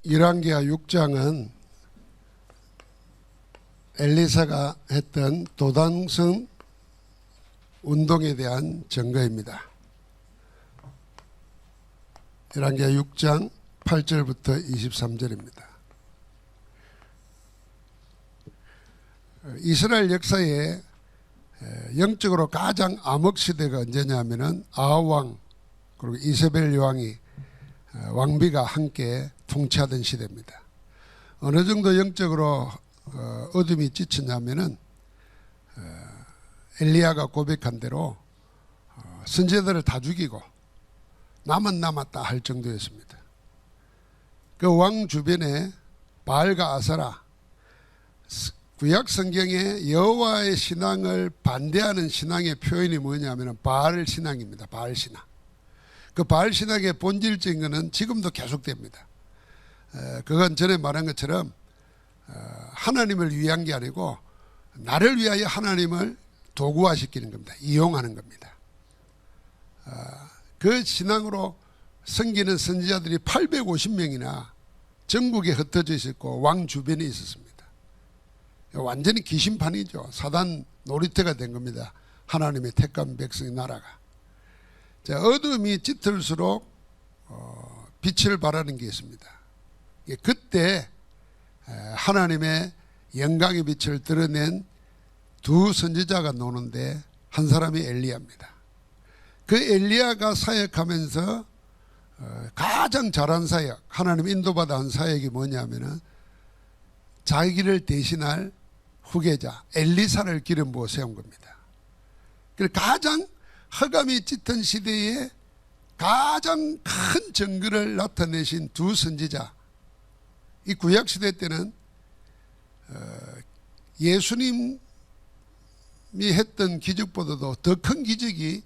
열왕기하 6장은 엘리사가 했던 도당성 운동에 대한 증거입니다. 열왕기하 6장 8절부터 23절입니다. 이스라엘 역사에 영적으로 가장 암흑 시대가 언제냐면은 아하왕 그리고 이세벨 여왕이 왕비가 함께 통치하던 시대입니다. 어느 정도 영적으로 어둠이 짙었냐면은 엘리야가 고백한 대로 선지자들을 다 죽이고 남은 남았다 할 정도였습니다. 그 왕 주변에 바알과 아세라, 구약 성경에 여호와의 신앙을 반대하는 신앙의 표현이 뭐냐면 바알 신앙입니다. 바알 신앙. 그 바알 신앙의 본질적인 것은 지금도 계속됩니다. 그건 전에 말한 것처럼 하나님을 위한 게 아니고 나를 위하여 하나님을 도구화시키는 겁니다. 이용하는 겁니다. 그 신앙으로 섬기는 선지자들이 850명이나 전국에 흩어져 있었고 왕 주변에 있었습니다. 완전히 귀신판이죠. 사단 놀이터가 된 겁니다. 하나님의 택한 백성의 나라가. 자, 어둠이 짙을수록 빛을 발하는 게 있습니다. 그때 하나님의 영광의 빛을 드러낸 두 선지자가 노는데 한 사람이 엘리야입니다. 그 엘리야가 사역하면서 가장 잘한 사역, 하나님 인도받아 한 사역이 뭐냐면은 자기를 대신할 후계자 엘리사를 기름 부어 세운 겁니다. 가장 허감이 짙은 시대에 가장 큰 증거를 나타내신 두 선지자. 이 구약시대 때는 예수님이 했던 기적보다도 더 큰 기적이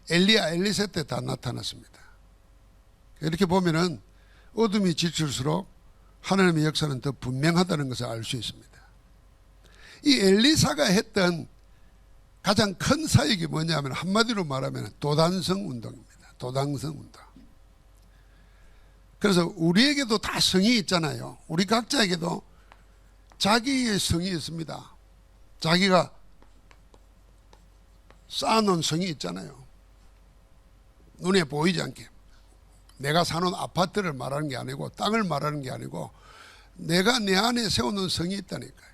엘리야, 엘리사 때 다 나타났습니다. 이렇게 보면은 어둠이 짙을수록 하나님의 역사는 더 분명하다는 것을 알 수 있습니다. 이 엘리사가 했던 가장 큰 사역이 뭐냐면 한마디로 말하면 도단성 운동입니다. 도단성 운동. 그래서 우리에게도 다 성이 있잖아요. 우리 각자에게도 자기의 성이 있습니다. 자기가 쌓아놓은 성이 있잖아요. 눈에 보이지 않게. 내가 사는 아파트를 말하는 게 아니고 땅을 말하는 게 아니고 내가 내 안에 세워놓은 성이 있다니까요.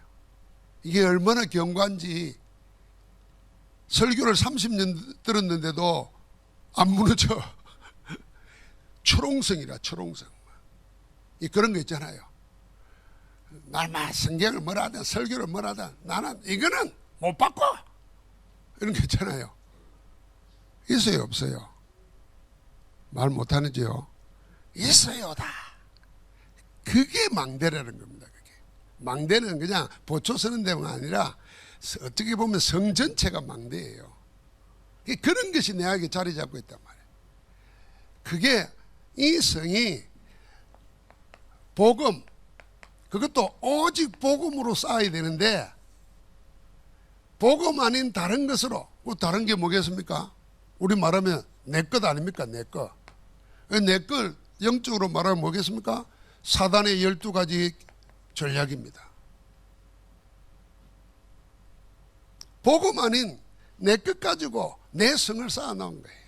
이게 얼마나 견고한지 설교를 30년 들었는데도 안 무너져. 초롱성이라 초롱성. 그런 거 있잖아요. 날마다 성경을 뭐라 하든 설교를 뭐라 하든 나는 이거는 못 바꿔. 이런 거 있잖아요. 있어요 없어요? 말 못하는지요? 있어요 다. 그게 망대라는 겁니다. 그게. 망대는 그냥 보초 쓰는 데가 아니라 어떻게 보면 성 전체가 망대예요. 그런 것이 내 안에 자리 잡고 있단 말이에요. 그게 이 성이 복음, 그것도 오직 복음으로 쌓아야 되는데 복음 아닌 다른 것으로, 다른 게 뭐겠습니까? 우리 말하면 내 것 아닙니까? 내 것. 내 것 영적으로 말하면 뭐겠습니까? 사단의 12가지 전략입니다. 복음 아닌 내 것 가지고 내 성을 쌓아놓은 거예요.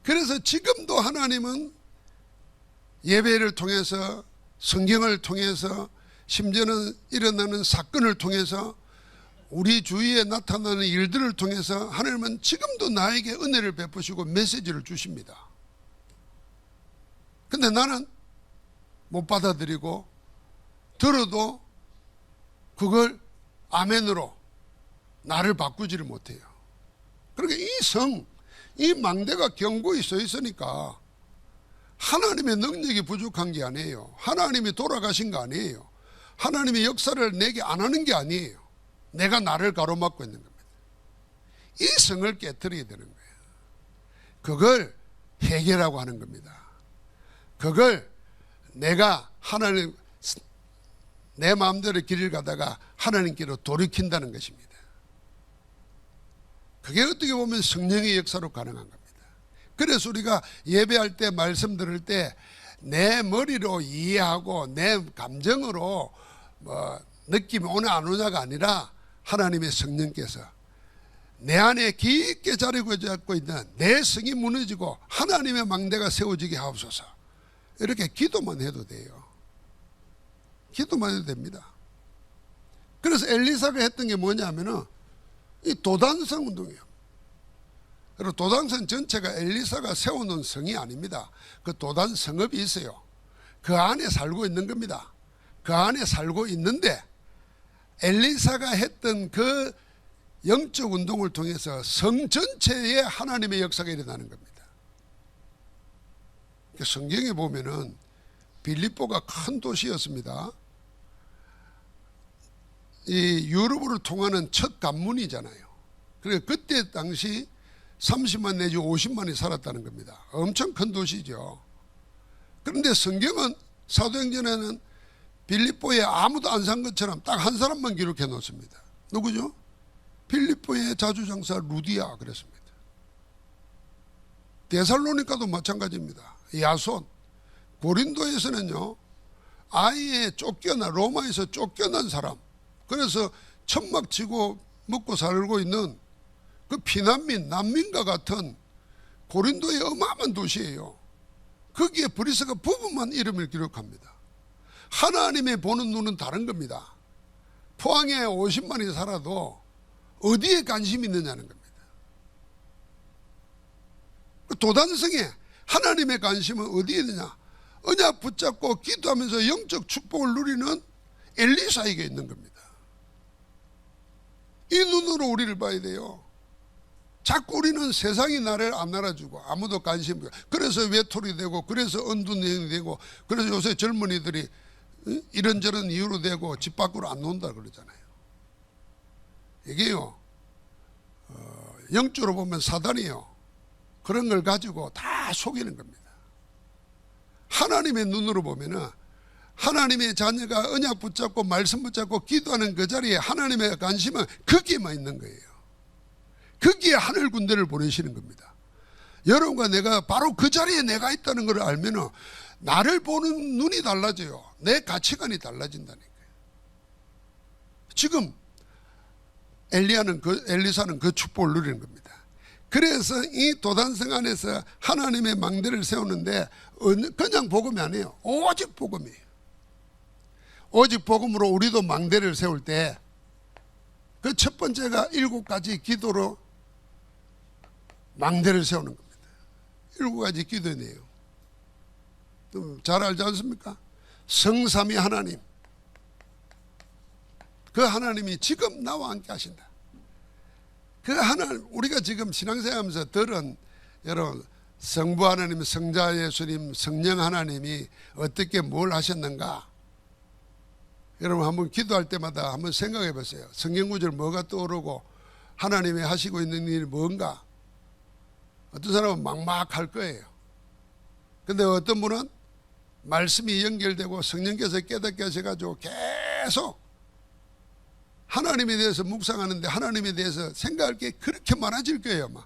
그래서 지금도 하나님은 예배를 통해서 성경을 통해서 심지어는 일어나는 사건을 통해서 우리 주위에 나타나는 일들을 통해서 하나님은 지금도 나에게 은혜를 베푸시고 메시지를 주십니다. 근데 나는 못 받아들이고 들어도 그걸 아멘으로 나를 바꾸지를 못해요. 그러니까 이 성, 이 망대가 견고히 서 있으니까 하나님의 능력이 부족한 게 아니에요. 하나님이 돌아가신 거 아니에요. 하나님의 역사를 내게 안 하는 게 아니에요. 내가 나를 가로막고 있는 겁니다. 이 성을 깨트려야 되는 거예요. 그걸 회개라고 하는 겁니다. 그걸 내가 하나님, 내 마음대로 길을 가다가 하나님께로 돌이킨다는 것입니다. 그게 어떻게 보면 성령의 역사로 가능한 겁니다. 그래서 우리가 예배할 때 말씀 들을 때 내 머리로 이해하고 내 감정으로 뭐 느낌이 오냐 안 오냐가 아니라 하나님의 성령께서 내 안에 깊게 자리 잡고 있는 내 성이 무너지고 하나님의 망대가 세워지게 하옵소서. 이렇게 기도만 해도 돼요. 기도만 해도 됩니다. 그래서 엘리사가 했던 게 뭐냐면은 이 도단성 운동이에요. 그리고 도단성 전체가 엘리사가 세워놓은 성이 아닙니다. 그 도단 성읍이 있어요. 그 안에 살고 있는 겁니다. 그 안에 살고 있는데 엘리사가 했던 그 영적 운동을 통해서 성 전체에 하나님의 역사가 일어나는 겁니다. 성경에 보면은 빌립보가 큰 도시였습니다. 이 유럽으로 통하는 첫 관문이잖아요. 그래서 그때 당시 30만 내지 50만이 살았다는 겁니다. 엄청 큰 도시죠. 그런데 성경은 사도행전에는 빌립보에 아무도 안 산 것처럼 딱 한 사람만 기록해 놓습니다. 누구죠? 빌립보의 자주장사 루디아 그랬습니다. 데살로니가도 마찬가지입니다. 야손. 고린도에서는요, 아예 로마에서 쫓겨난 사람, 그래서 천막 치고 먹고 살고 있는 그 피난민, 난민과 같은 고린도의 어마어마한 도시예요. 거기에 브리스가 부부만 이름을 기록합니다. 하나님의 보는 눈은 다른 겁니다. 포항에 50만이 살아도 어디에 관심이 있느냐는 겁니다. 그 도단성에 하나님의 관심은 어디에 있느냐? 언약 붙잡고 기도하면서 영적 축복을 누리는 엘리사에게 있는 겁니다. 이 눈으로 우리를 봐야 돼요. 자꾸 우리는 세상이 나를 안 알아주고 아무도 관심 없고, 그래서 외톨이 되고, 그래서 언둔형이 되고, 그래서 요새 젊은이들이 이런저런 이유로 되고 집 밖으로 안 나온다 그러잖아요. 이게요, 영적으로 보면 사단이요, 그런 걸 가지고 다 속이는 겁니다. 하나님의 눈으로 보면은 하나님의 자녀가 언약 붙잡고 말씀 붙잡고 기도하는 그 자리에 하나님의 관심은 거기에만 있는 거예요. 거기에 하늘 군대를 보내시는 겁니다. 여러분과 내가 바로 그 자리에 내가 있다는 걸 알면은 나를 보는 눈이 달라져요. 내 가치관이 달라진다니까요. 지금 엘리사는 그 축복을 누리는 겁니다. 그래서 이 도단성 안에서 하나님의 망대를 세우는데 그냥 복음이 아니에요. 오직 복음이에요. 오직 복음으로 우리도 망대를 세울 때 그 첫 번째가 7가지 기도로 망대를 세우는 겁니다. 7가지 기도네요. 잘 알지 않습니까? 성삼위 하나님, 그 하나님이 지금 나와 함께 하신다. 그 하나님, 우리가 지금 신앙생활하면서 들은 여러분 성부 하나님, 성자 예수님, 성령 하나님이 어떻게 뭘 하셨는가? 여러분 한번 기도할 때마다 한번 생각해 보세요. 성경구절 뭐가 떠오르고 하나님이 하시고 있는 일이 뭔가? 어떤 사람은 막막할 거예요. 근데 어떤 분은 말씀이 연결되고 성령께서 깨닫게 하셔가지고 계속 하나님에 대해서 묵상하는데 하나님에 대해서 생각할 게 그렇게 많아질 거예요, 아마.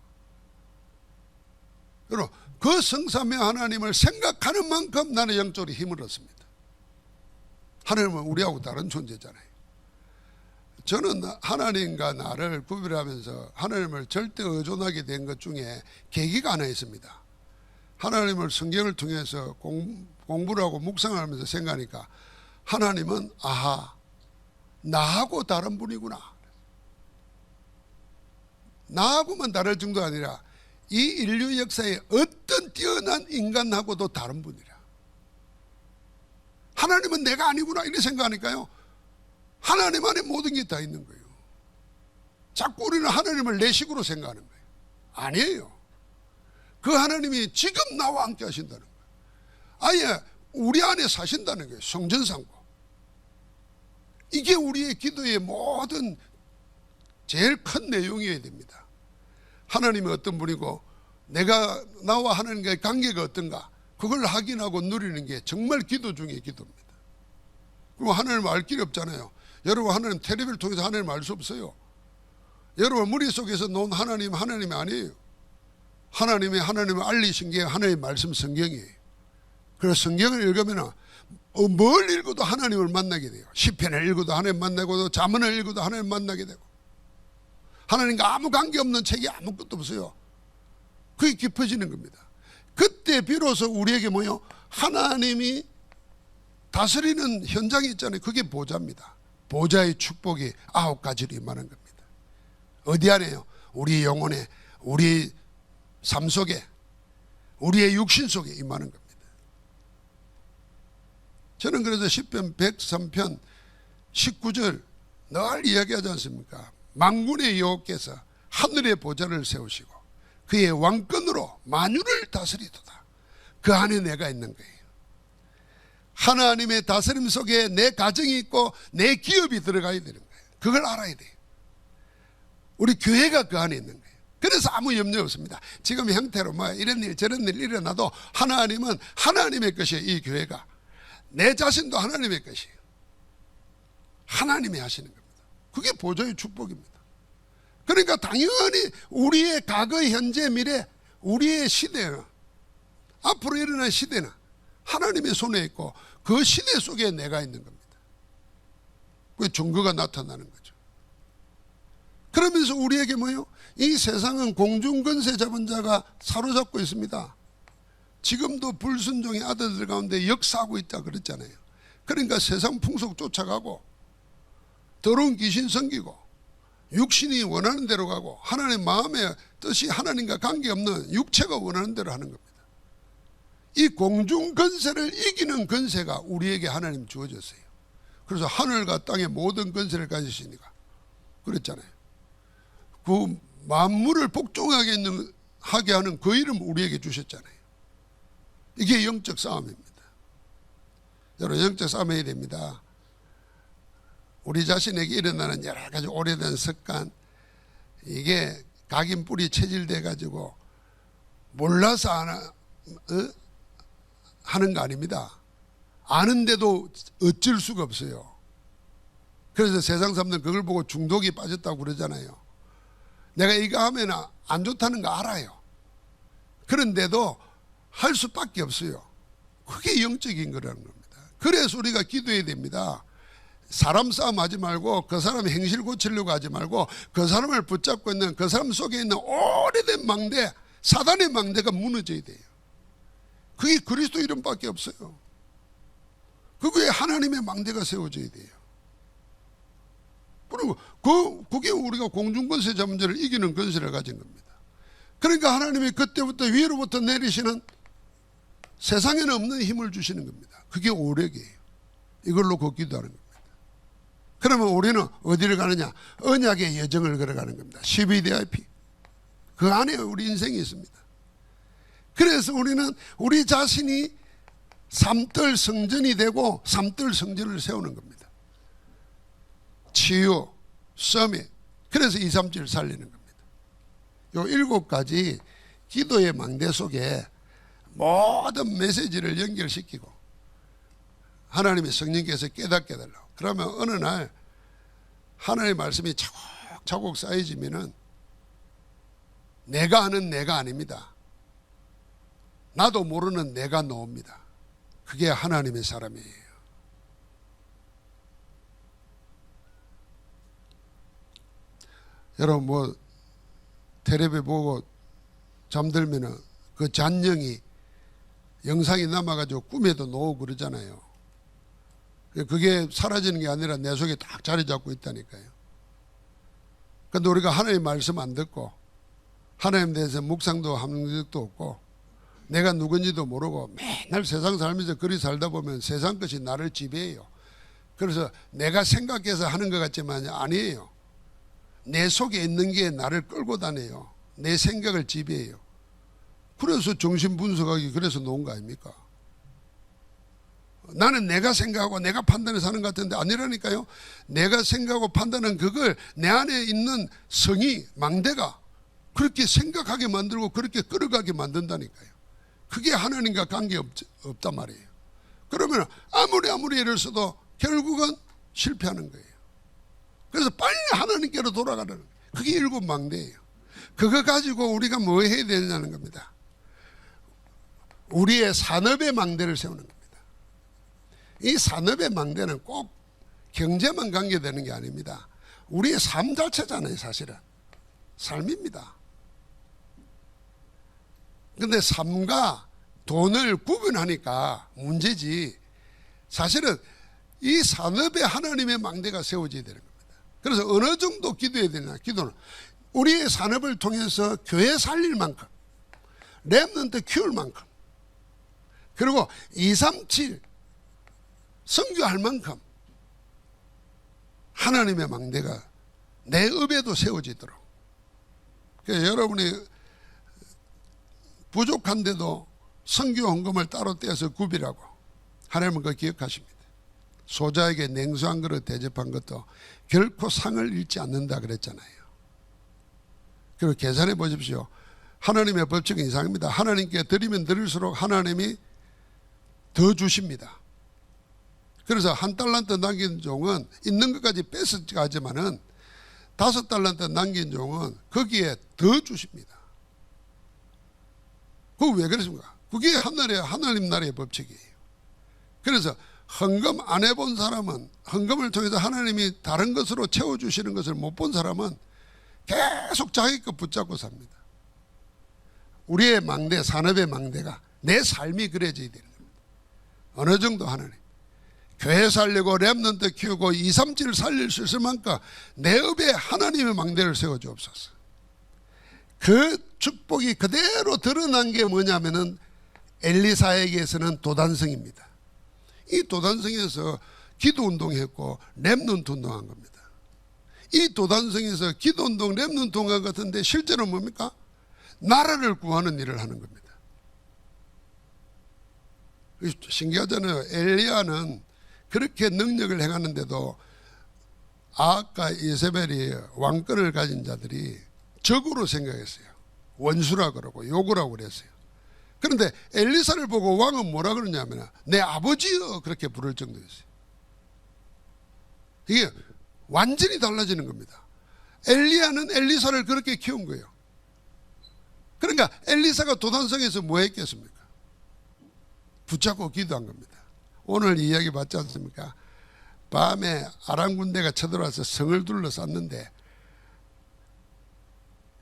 여러분, 그 성삼위 하나님을 생각하는 만큼 나는 영적으로 힘을 얻습니다. 하나님은 우리하고 다른 존재잖아요. 저는 하나님과 나를 구별하면서 하나님을 절대 의존하게 된 것 중에 계기가 하나 있습니다. 하나님을 성경을 통해서 공부를 하고 묵상을 하면서 생각하니까 하나님은 아하, 나하고 다른 분이구나. 나하고만 다를 정도가 아니라 이 인류 역사에 어떤 뛰어난 인간하고도 다른 분이라. 하나님은 내가 아니구나 이렇게 생각하니까요, 하나님 안에 모든 게 다 있는 거예요. 자꾸 우리는 하나님을 내 식으로 생각하는 거예요. 아니에요. 그 하나님이 지금 나와 함께 하신다는 거예요. 아예 우리 안에 사신다는 거예요. 성전상고. 이게 우리의 기도의 모든 제일 큰 내용이어야 됩니다. 하나님이 어떤 분이고 내가 나와 하나님과의 관계가 어떤가, 그걸 확인하고 누리는 게 정말 기도 중에 기도입니다. 그리고 하나님을 알 길이 없잖아요. 여러분, 하나님 텔레비를 통해서 하나님을 알 수 없어요. 여러분 머릿속에서 놓은 하나님이 아니에요. 하나님을 알리신 게 하나님의 말씀 성경이에요. 그래서 성경을 읽으면 뭘 읽어도 하나님을 만나게 돼요. 시편을 읽어도 하나님 만나고, 잠언을 읽어도 하나님 만나게 되고, 하나님과 아무 관계없는 책이 아무것도 없어요. 그게 깊어지는 겁니다. 그때 비로소 우리에게 뭐요? 하나님이 다스리는 현장이 있잖아요. 그게 보좌입니다. 보좌의 축복이 9가지로 임하는 겁니다. 어디 안에요? 우리 영혼에, 우리 삶 속에, 우리의 육신 속에 임하는 겁니다. 저는 그래서 시편 103편 19절 늘 이야기하지 않습니까? 만군의 여호께서 하늘의 보좌를 세우시고 그의 왕권으로 만유를 다스리도다. 그 안에 내가 있는 거예요. 하나님의 다스림 속에 내 가정이 있고 내 기업이 들어가야 되는 거예요. 그걸 알아야 돼요. 우리 교회가 그 안에 있는 거예요. 그래서 아무 염려 없습니다. 지금 형태로 뭐 이런 일 저런 일 일어나도 하나님은 하나님의 것이에요. 이 교회가 내 자신도 하나님의 것이에요. 하나님이 하시는 겁니다. 그게 보좌의 축복입니다. 그러니까 당연히 우리의 과거, 현재, 미래, 우리의 시대는, 앞으로 일어날 시대는 하나님의 손에 있고 그 시대 속에 내가 있는 겁니다. 그 증거가 나타나는 거죠. 그러면서 우리에게 뭐예요? 이 세상은 공중권세 잡은 자가 사로잡고 있습니다. 지금도 불순종의 아들들 가운데 역사하고 있다 그랬잖아요. 그러니까 세상 풍속 쫓아가고 더러운 귀신 섬기고 육신이 원하는 대로 가고 하나님 마음의 뜻이 하나님과 관계없는 육체가 원하는 대로 하는 겁니다. 이 공중권세를 이기는 권세가 우리에게 하나님 주어졌어요. 그래서 하늘과 땅의 모든 권세를 가지시니까 그랬잖아요. 그 만물을 복종하게 하는 그 이름 우리에게 주셨잖아요. 이게 영적 싸움입니다. 여러분 영적 싸움 해야 됩니다. 우리 자신에게 일어나는 여러 가지 오래된 습관, 이게 각인 뿌리 체질돼 가지고 몰라서 하는 거 아닙니다. 아는데도 어쩔 수가 없어요. 그래서 세상 사람들은 그걸 보고 중독이 빠졌다고 그러잖아요. 내가 이거 하면 안 좋다는 거 알아요. 그런데도 할 수밖에 없어요. 그게 영적인 거라는 겁니다. 그래서 우리가 기도해야 됩니다. 사람 싸움 하지 말고 그 사람의 행실 고치려고 하지 말고 그 사람을 붙잡고 있는 그 사람 속에 있는 오래된 망대, 사단의 망대가 무너져야 돼요. 그게 그리스도 이름밖에 없어요. 그게 하나님의 망대가 세워져야 돼요. 그리고 그게 우리가 공중권세 잡은 자를 이기는 권세를 가진 겁니다. 그러니까 하나님이 그때부터 위로부터 내리시는 세상에는 없는 힘을 주시는 겁니다. 그게 오력이에요. 이걸로 걷기도 하는 겁니다. 그러면 우리는 어디를 가느냐? 언약의 여정을 걸어가는 겁니다. CBDIP. 그 안에 우리 인생이 있습니다. 그래서 우리는 우리 자신이 삼들 성전이 되고 삼들 성전을 세우는 겁니다. 치유, 서밋. 그래서 2, 3질 살리는 겁니다. 요 7가지 기도의 망대 속에 모든 메시지를 연결시키고 하나님의 성령께서 깨닫게 해달라고. 그러면 어느 날 하나님의 말씀이 차곡차곡 쌓여지면은 내가 아는 내가 아닙니다. 나도 모르는 내가 나옵니다. 그게 하나님의 사람이에요. 여러분 뭐 텔레비 보고 잠들면은 그 잔영이 영상이 남아가지고 꿈에도 나오고 그러잖아요. 그게 사라지는 게 아니라 내 속에 딱 자리 잡고 있다니까요. 그런데 우리가 하나님의 말씀 안 듣고 하나님에 대해서 묵상도 하는 적도 없고 내가 누군지도 모르고 맨날 세상 살면서 그리 살다 보면 세상 것이 나를 지배해요. 그래서 내가 생각해서 하는 것 같지만 아니에요. 내 속에 있는 게 나를 끌고 다녀요. 내 생각을 지배해요. 그래서 정신 분석하기 그래서 놓은 거 아닙니까? 나는 내가 생각하고 내가 판단해서 하는 것 같은데 아니라니까요. 내가 생각하고 판단한 그걸 내 안에 있는 성이 망대가 그렇게 생각하게 만들고 그렇게 끌어가게 만든다니까요. 그게 하나님과 관계 없단 말이에요. 그러면 아무리 애를 써도 결국은 실패하는 거예요. 그래서 빨리 하나님께로 돌아가는 거예요. 그게 7 망대예요. 그거 가지고 우리가 뭐 해야 되냐는 겁니다. 우리의 산업의 망대를 세우는 겁니다. 이 산업의 망대는 꼭 경제만 관계되는 게 아닙니다. 우리의 삶 자체잖아요. 사실은 삶입니다. 근데 삶과 돈을 구분하니까 문제지, 사실은 이 산업에 하나님의 망대가 세워져야 되는 겁니다. 그래서 어느 정도 기도해야 되냐. 기도는 우리의 산업을 통해서 교회 살릴 만큼, 렘넌트 키울 만큼, 그리고 237 선교할 만큼 하나님의 망대가 내 읍에도 세워지도록. 그래서 여러분이 부족한데도 선교 헌금을 따로 떼서 구비라고, 하나님은 그거 기억하십니다. 소자에게 냉수 한 그릇 대접한 것도 결코 상을 잃지 않는다 그랬잖아요. 그리고 계산해 보십시오. 하나님의 법칙은 이상입니다. 하나님께 드리면 드릴수록 하나님이 더 주십니다. 그래서 1달란트 남긴 종은 있는 것까지 뺏어가지만은 5달란트 남긴 종은 거기에 더 주십니다. 그거 왜 그렇습니까? 그게 하나님 나라의 법칙이에요. 그래서 헌금 안 해본 사람은, 헌금을 통해서 하나님이 다른 것으로 채워주시는 것을 못 본 사람은 계속 자기 것 붙잡고 삽니다. 우리의 망대, 산업의 망대가 내 삶이 그려져야 되는 겁니다. 어느 정도 하나님, 교회 살리고 렘넌트 키우고 237을 살릴 수 있을 만큼 내 읍에 하나님의 망대를 세워주옵소서. 그 축복이 그대로 드러난 게 뭐냐면은 엘리사에게서는 도단성입니다. 이 도단성에서 기도운동했고 렘넌트 운동한 겁니다. 이 도단성에서 기도운동, 렘넌트 운동 같은데 실제로 뭡니까? 나라를 구하는 일을 하는 겁니다. 신기하잖아요. 엘리야는 그렇게 능력을 행하는데도 아합과 이세벨이 왕권을 가진 자들이 적으로 생각했어요. 원수라 그러고 욕을 하고 그랬어요. 그런데 엘리사를 보고 왕은 뭐라 그러냐면 내 아버지여 그렇게 부를 정도였어요. 이게 완전히 달라지는 겁니다. 엘리야는 엘리사를 그렇게 키운 거예요. 그러니까 엘리사가 도단성에서 뭐 했겠습니까? 붙잡고 기도한 겁니다. 오늘 이야기 봤지 않습니까? 밤에 아람 군대가 쳐들어와서 성을 둘러쌌는데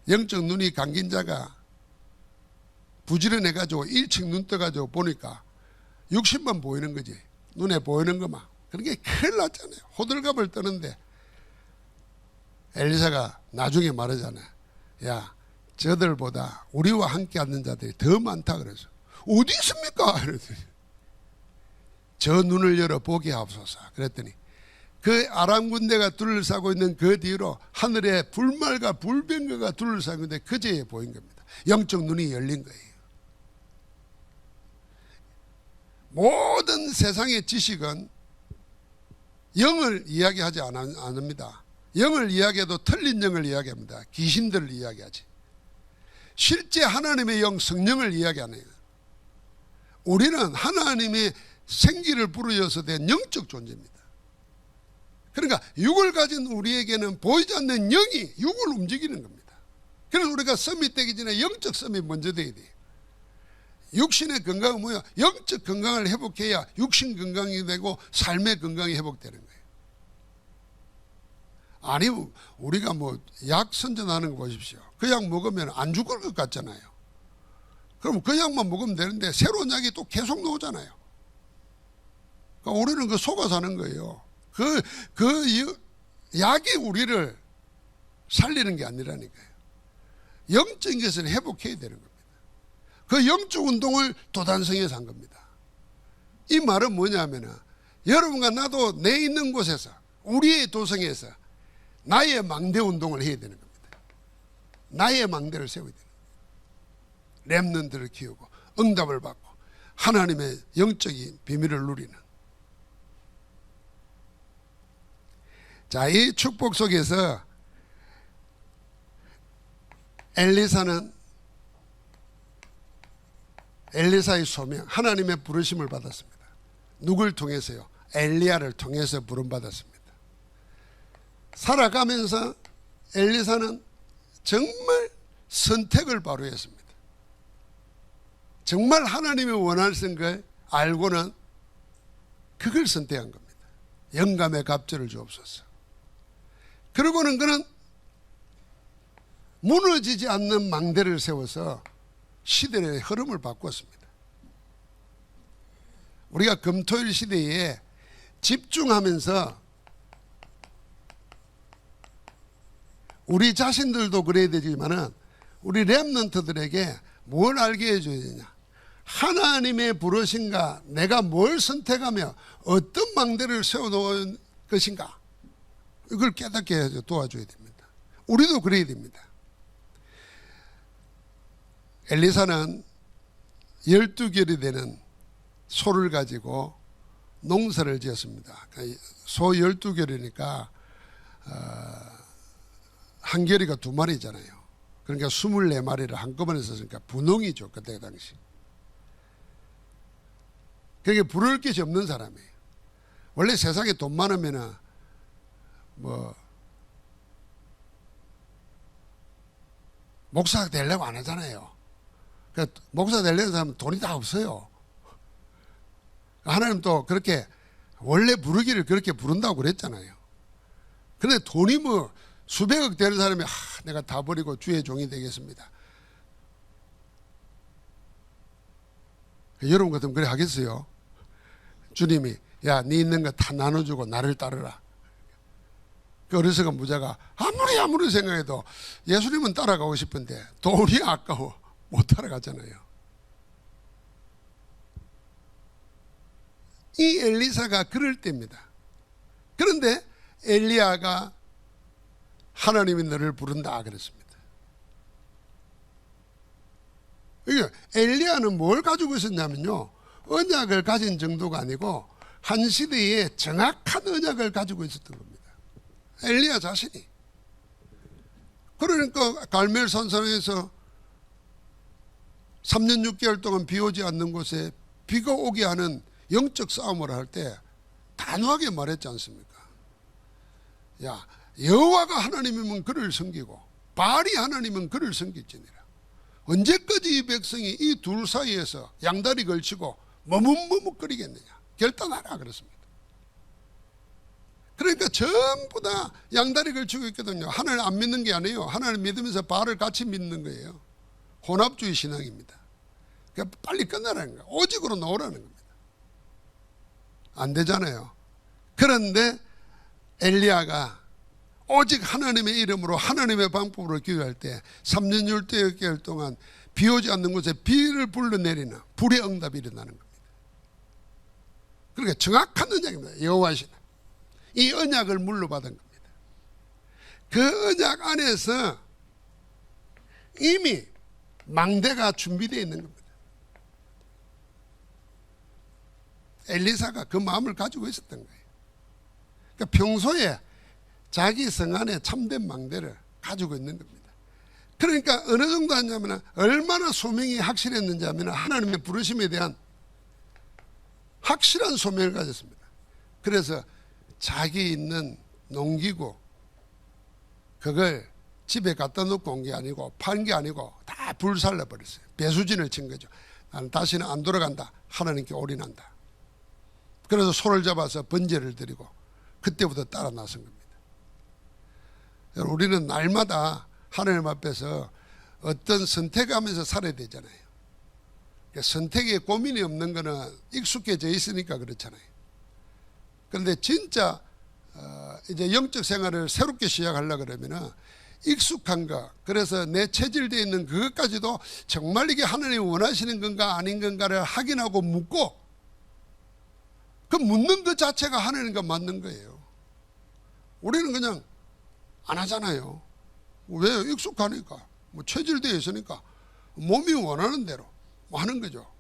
영적 눈이 감긴 자가 부지런해가지고 1층 눈 떠가지고 보니까 60만 보이는 거지. 눈에 보이는 것만. 그렇게 큰일 났잖아요. 호들갑을 떠는데 엘리사가 나중에 말하잖아요. 야, 저들보다 우리와 함께 앉는 자들이 더 많다 그래서 어디 있습니까? 그랬더니 저 눈을 열어 보게 하옵소서. 그랬더니 그 아람 군대가 둘러싸고 있는 그 뒤로 하늘에 불말과 불병거가 둘러싸고 있는데 그제에 보인 겁니다. 영적 눈이 열린 거예요. 모든 세상의 지식은 영을 이야기하지 않습니다. 영을 이야기해도 틀린 영을 이야기합니다. 귀신들을 이야기하지. 실제 하나님의 영, 성령을 이야기 안 해요. 우리는 하나님의 생기를 부르셔서 된 영적 존재입니다. 그러니까 육을 가진 우리에게는 보이지 않는 영이 육을 움직이는 겁니다. 그래서 우리가 썸이 되기 전에 영적 썸이 먼저 돼야 돼요. 육신의 건강은 뭐야? 영적 건강을 회복해야 육신 건강이 되고 삶의 건강이 회복되는 거예요. 아니면 우리가 뭐 약 선전하는 거 보십시오. 그 약 먹으면 안 죽을 것 같잖아요. 그럼 그 약만 먹으면 되는데 새로운 약이 또 계속 나오잖아요. 그러니까 우리는 그 속아서 하는 거예요. 그 약이 우리를 살리는 게 아니라니까요. 영적인 것을 회복해야 되는 겁니다. 그 영적 운동을 도단성에서 한 겁니다. 이 말은 뭐냐면 여러분과 나도 내 있는 곳에서 우리의 도성에서 나의 망대 운동을 해야 되는 겁니다. 나의 망대를 세워야 되는 거예요. 렘넌트를 키우고 응답을 받고 하나님의 영적인 비밀을 누리는. 자, 이 축복 속에서 엘리사의 소명, 하나님의 부르심을 받았습니다. 누굴 통해서요? 엘리야를 통해서 부름받았습니다. 살아가면서 엘리사는 정말 선택을 바로 했습니다. 정말 하나님이 원하시는 걸 알고는 그걸 선택한 겁니다. 영감의 갑절을 주옵소서. 그러고는 그는 무너지지 않는 망대를 세워서 시대의 흐름을 바꿨습니다. 우리가 금토일 시대에 집중하면서 우리 자신들도 그래야 되지만은 우리 렘넌트들에게 뭘 알게 해줘야 되냐? 하나님의 부르심과 내가 뭘 선택하며 어떤 망대를 세워놓은 것인가? 이걸 깨닫게 해서 도와줘야 됩니다. 우리도 그래야 됩니다. 엘리사는 12결이 되는 소를 가지고 농사를 지었습니다. 소 12결이니까 한 결이가 2마리잖아요. 그러니까 24마리를 한꺼번에 썼으니까 분홍이죠. 그때 당시. 그러니까 부러울 것이 없는 사람이에요. 원래 세상에 돈 많으면은 목사가 되려고 안 하잖아요. 그러니까 목사 되려는 사람은 돈이 다 없어요. 하나님 또 그렇게 원래 부르기를 그렇게 부른다고 그랬잖아요. 그런데 돈이 수백억 되는 사람이 내가 다 버리고 주의 종이 되겠습니다. 여러분 같으면 그래 하겠어요? 주님이 야, 네 있는 거 다 나눠주고 나를 따르라. 그 어리석은 부자가 아무리 생각해도 예수님은 따라가고 싶은데 돈이 아까워 못 따라가잖아요. 이 엘리사가 그럴 때입니다. 그런데 엘리야가 하나님이 너를 부른다 그랬습니다. 엘리야는 뭘 가지고 있었냐면요, 언약을 가진 정도가 아니고 한 시대에 정확한 언약을 가지고 있었던 겁니다. 엘리야 자신이. 그러니까 갈멜 산상에서 3년 6개월 동안 비 오지 않는 곳에 비가 오게 하는 영적 싸움을 할 때 단호하게 말했지 않습니까? 야, 여호와가 하나님이면 그를 섬기고 바알이 하나님은 그를 섬길지니라. 언제까지 이 백성이 이 둘 사이에서 양다리 걸치고 머뭇머뭇거리겠느냐. 결단하라 그랬습니다. 그러니까 전부 다 양다리 걸치고 있거든요. 하나님 안 믿는 게 아니에요. 하나님 믿으면서 바알을 같이 믿는 거예요. 혼합주의 신앙입니다. 그러니까 빨리 끝나라는 거예요. 오직으로 나오라는 겁니다. 안 되잖아요. 그런데 엘리야가 오직 하나님의 이름으로 하나님의 방법으로 기도할 때 3년 6개월 동안 비 오지 않는 곳에 비를 불러내리는 불의 응답이 일어나는 겁니다. 그러니까 정확한 언약입니다. 여호와시나 이 언약을 물려받은 겁니다. 그 언약 안에서 이미 망대가 준비되어 있는 겁니다. 엘리사가 그 마음을 가지고 있었던 거예요. 그러니까 평소에 자기 성 안에 참된 망대를 가지고 있는 겁니다. 그러니까 어느 정도 하냐면 얼마나 소명이 확실했는지 하면 하나님의 부르심에 대한 확실한 소명을 가졌습니다. 그래서 자기 있는 농기구 그걸 집에 갖다 놓고 온 게 아니고 판 게 아니고 다 불살라 버렸어요. 배수진을 친 거죠. 나는 다시는 안 돌아간다. 하나님께 올인한다. 그래서 소를 잡아서 번제를 드리고 그때부터 따라 나선 겁니다. 우리는 날마다 하나님 앞에서 어떤 선택하면서 살아야 되잖아요. 선택에 고민이 없는 거는 익숙해져 있으니까 그렇잖아요. 그런데 진짜 이제 영적 생활을 새롭게 시작하려고 그러면은 익숙한 거, 그래서 내 체질되어 있는 그것까지도 정말 이게 하나님이 원하시는 건가 아닌 건가를 확인하고 묻고, 그 묻는 것 자체가 하나님과 맞는 거예요. 우리는 그냥 안 하잖아요. 왜요? 익숙하니까. 체질되어 있으니까 몸이 원하는 대로 하는 거죠.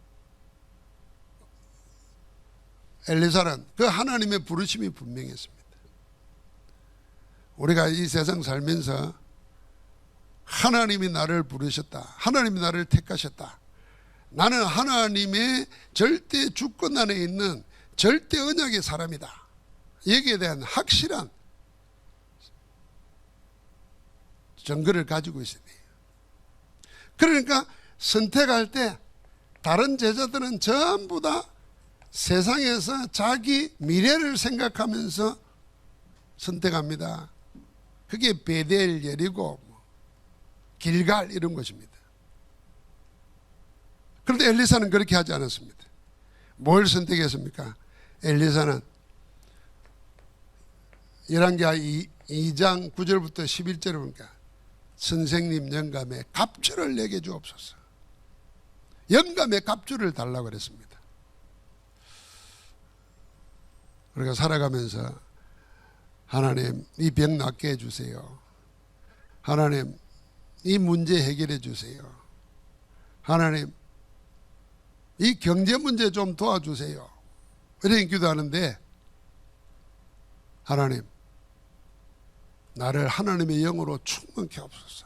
엘리사는 그 하나님의 부르심이 분명했습니다. 우리가 이 세상 살면서 하나님이 나를 부르셨다. 하나님이 나를 택하셨다. 나는 하나님의 절대 주권 안에 있는 절대 언약의 사람이다. 여기에 대한 확실한 증거를 가지고 있어야 돼요. 그러니까 선택할 때 다른 제자들은 전부 다 세상에서 자기 미래를 생각하면서 선택합니다. 그게 베델, 여리고, 길갈 이런 것입니다. 그런데 엘리사는 그렇게 하지 않았습니다. 뭘 선택했습니까? 엘리사는 열왕기하 2장 9절부터 11절을 보니까 선생님 영감에 갑주를 내게 주옵소서. 영감의 갑주를 달라고 그랬습니다. 우리가 살아가면서 하나님 이 병 낫게 해주세요. 하나님 이 문제 해결해 주세요. 하나님 이 경제 문제 좀 도와주세요. 이렇게 기도하는데 하나님 나를 하나님의 영으로 충만케 하옵소서.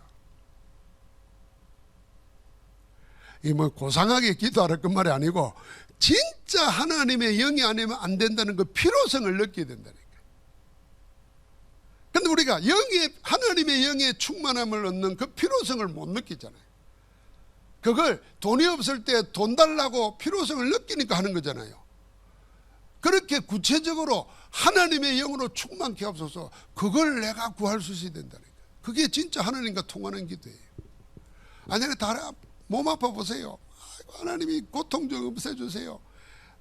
이 뭐 고상하게 기도하라 그 말이 아니고 진짜 하나님의 영이 아니면 안 된다는 그 필요성을 느끼게 된다니까. 근데 우리가 하나님의 영의 충만함을 얻는 그 필요성을 못 느끼잖아요. 그걸 돈이 없을 때 돈 달라고 필요성을 느끼니까 하는 거잖아요. 그렇게 구체적으로 하나님의 영으로 충만케 하옵소서. 그걸 내가 구할 수 있어야 된다니까. 그게 진짜 하나님과 통하는 기도예요. 아니, 다른 몸 아파 보세요. 하나님이 고통 좀 없애주세요.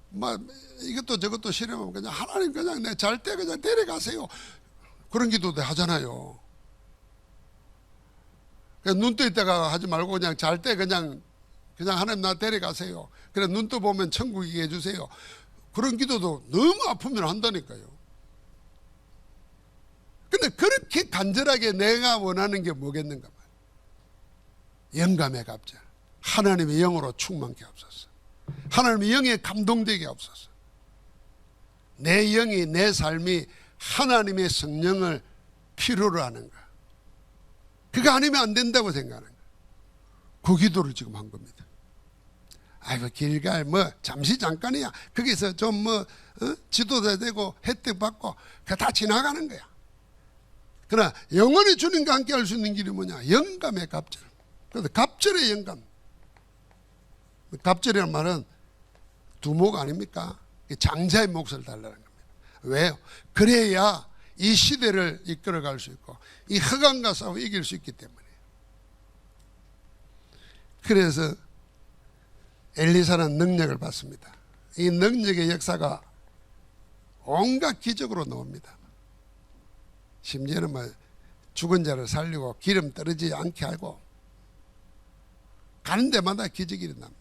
막 이것도 저것도 싫으면 그냥 하나님 그냥 내 잘 때 그냥 데려가세요. 그런 기도도 하잖아요. 그냥 눈 떠 있다가 하지 말고 그냥 잘 때 그냥 하나님 나 데려가세요. 그래 눈 떠 보면 천국이게 해주세요. 그런 기도도 너무 아프면 한다니까요. 근데 그렇게 간절하게 내가 원하는 게 뭐겠는가 말이에요. 영감의 갑절. 하나님의 영으로 충만케 하옵소서. 하나님의 영에 감동되게 하옵소서. 내 영이, 내 삶이 하나님의 성령을 필요로 하는가. 그거 아니면 안 된다고 생각하는 거야. 그 기도를 지금 한 겁니다. 아이고 길갈 뭐 잠시 잠깐이야. 거기서 좀 지도자 되고 혜택 받고 그거 다 지나가는 거야. 그러나 영원히 주님과 함께 할 수 있는 길이 뭐냐? 영감의 갑절. 그래서 갑절의 영감. 갑절이라는 말은 두목 아닙니까? 장자의 몫을 달라는 겁니다. 왜요? 그래야 이 시대를 이끌어갈 수 있고 이 흑암과 싸워 이길 수 있기 때문에. 그래서 엘리사는 능력을 받습니다. 이 능력의 역사가 온갖 기적으로 나옵니다. 심지어는 뭐 죽은 자를 살리고 기름 떨어지지 않게 하고 가는 데마다 기적이 일어납니다.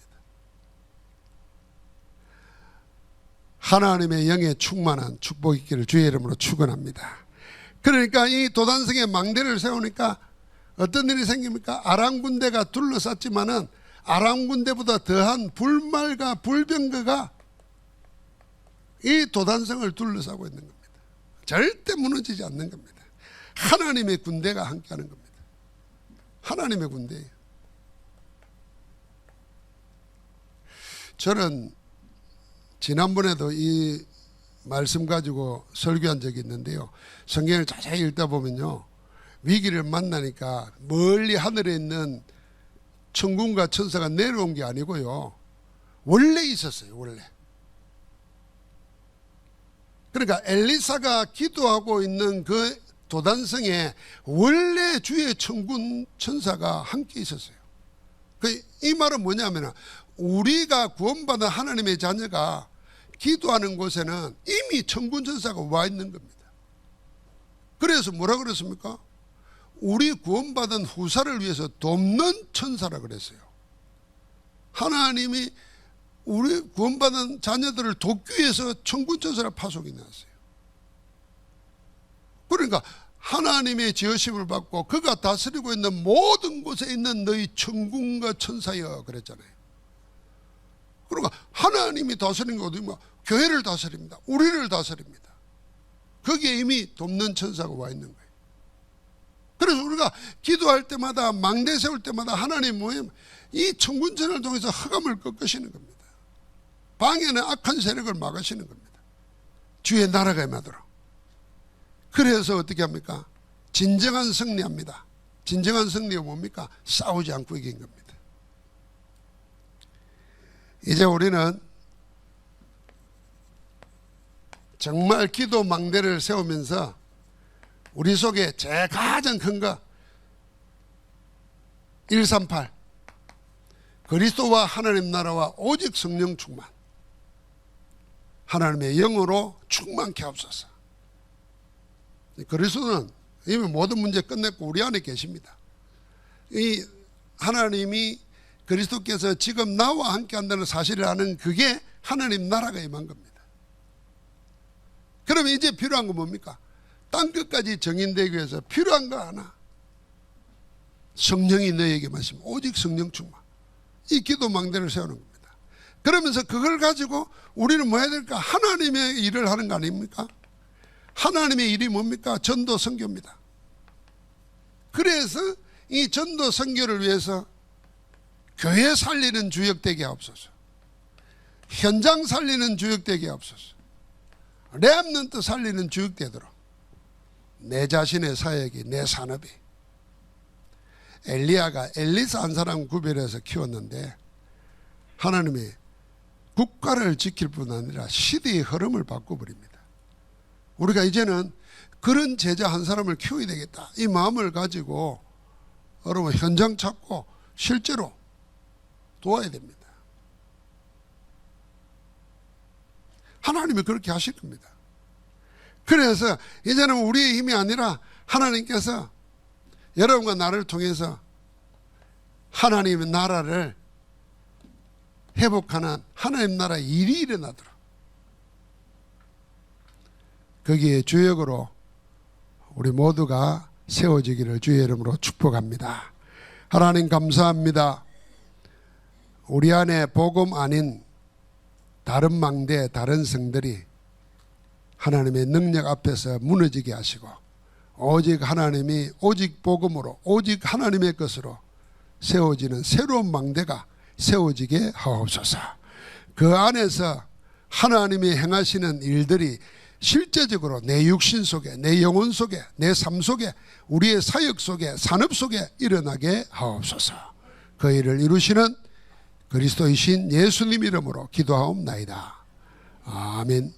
하나님의 영에 충만한 축복 있기를 주의 이름으로 축원합니다. 그러니까 이 도단성에 망대를 세우니까 어떤 일이 생깁니까? 아람 군대가 둘러쌌지만은 아람 군대보다 더한 불말과 불병거가 이 도단성을 둘러싸고 있는 겁니다. 절대 무너지지 않는 겁니다. 하나님의 군대가 함께하는 겁니다. 하나님의 군대예요. 저는 지난번에도 이 말씀 가지고 설교한 적이 있는데요. 성경을 자세히 읽다 보면요. 위기를 만나니까 멀리 하늘에 있는 천군과 천사가 내려온 게 아니고요. 원래 있었어요. 원래. 그러니까 엘리사가 기도하고 있는 그 도단성에 원래 주의 천군 천사가 함께 있었어요. 이 말은 뭐냐면 우리가 구원받은 하나님의 자녀가 기도하는 곳에는 이미 천군 천사가 와 있는 겁니다. 그래서 뭐라 그랬습니까? 우리 구원받은 후사를 위해서 돕는 천사라 그랬어요. 하나님이 우리 구원받은 자녀들을 돕기 위해서 천군 천사를 파송해 놨어요. 그러니까 하나님의 지으심을 받고 그가 다스리고 있는 모든 곳에 있는 너희 천군과 천사여 그랬잖아요. 그러니까 하나님이 다스리는 게 어디면 교회를 다스립니다. 우리를 다스립니다. 거기에 이미 돕는 천사가 와 있는 거예요. 그래서 우리가 기도할 때마다 망대 세울 때마다 하나님 모임 이 천군천을 통해서 흑암을 꺾으시는 겁니다. 방해는 악한 세력을 막으시는 겁니다. 주의 나라가 임하도록. 그래서 어떻게 합니까? 진정한 승리합니다. 진정한 승리가 뭡니까? 싸우지 않고 이긴 겁니다. 이제 우리는 정말 기도 망대를 세우면서 우리 속에 제 가장 큰 거 138 그리스도와 하나님 나라와 오직 성령 충만, 하나님의 영으로 충만케 하옵소서. 그리스도는 이미 모든 문제 끝냈고 우리 안에 계십니다. 이 하나님이 그리스도께서 지금 나와 함께 한다는 사실을 아는 그게 하나님 나라가 임한 겁니다. 그러면 이제 필요한 건 뭡니까? 땅끝까지 정인되기 위해서 필요한 거 하나, 성령이 너에게 마시면 오직 성령 충만, 이 기도 망대를 세우는 겁니다. 그러면서 그걸 가지고 우리는 뭐 해야 될까? 하나님의 일을 하는 거 아닙니까? 하나님의 일이 뭡니까? 전도 선교입니다. 그래서 이 전도 선교를 위해서 교회 살리는 주역되게 하옵소서, 현장 살리는 주역되게 하옵소서, 렘넌트 살리는 주역되도록 내 자신의 사역이, 내 산업이. 엘리야가 엘리사 한 사람 구별해서 키웠는데 하나님이 국가를 지킬 뿐 아니라 시대의 흐름을 바꿔버립니다. 우리가 이제는 그런 제자 한 사람을 키워야 되겠다, 이 마음을 가지고 여러분 현장 찾고 실제로 도와야 됩니다. 하나님이 그렇게 하실 겁니다. 그래서 이제는 우리의 힘이 아니라 하나님께서 여러분과 나를 통해서 하나님의 나라를 회복하는 하나님 나라 일이 일어나도록, 거기에 주역으로 우리 모두가 세워지기를 주의 이름으로 축복합니다. 하나님 감사합니다. 우리 안에 복음 아닌 다른 망대, 다른 성들이 하나님의 능력 앞에서 무너지게 하시고 오직 하나님이 오직 복음으로 오직 하나님의 것으로 세워지는 새로운 망대가 세워지게 하옵소서. 그 안에서 하나님이 행하시는 일들이 실제적으로 내 육신 속에, 내 영혼 속에, 내 삶 속에, 우리의 사역 속에, 산업 속에 일어나게 하옵소서. 그 일을 이루시는 그리스도이신 예수님 이름으로 기도하옵나이다. 아멘.